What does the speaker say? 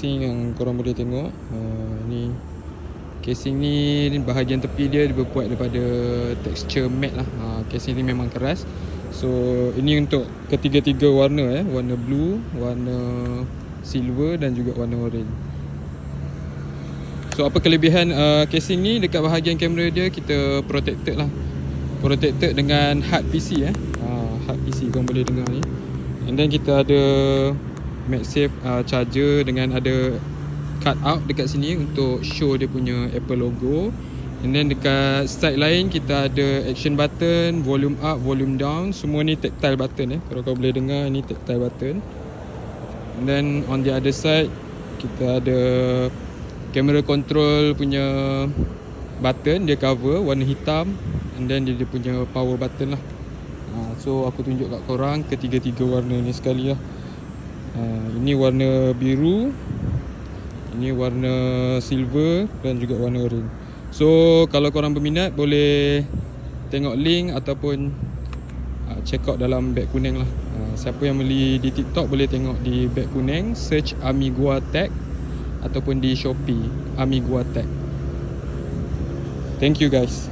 casing yang korang boleh tengok. Ni casing ni bahagian tepi dia berbuat daripada texture matte lah. Casing ni memang keras. So ini untuk ketiga-tiga warna warna blue, warna silver dan juga warna orange. So apa kelebihan casing ni? Dekat bahagian kamera dia kita protected lah. Protected dengan hard PC hard PC korang boleh dengar ni. And then kita ada MagSafe charger dengan ada cut out dekat sini untuk show dia punya Apple logo. And then dekat side lain kita ada action button, volume up, volume down. Semua ni tactile button Kalau kau boleh dengar, ni tactile button. And then on the other side kita ada camera control punya button. Dia cover warna hitam. And then dia punya power button lah. So aku tunjuk kat korang ketiga-tiga warna ni sekali lah. Ini warna biru, ini warna silver dan juga warna orange. So kalau korang berminat boleh tengok link ataupun check out dalam beg kuning lah. Siapa yang beli di TikTok boleh tengok di beg kuning, search Amigua Tech ataupun di Shopee Amigua Tech. Thank you guys.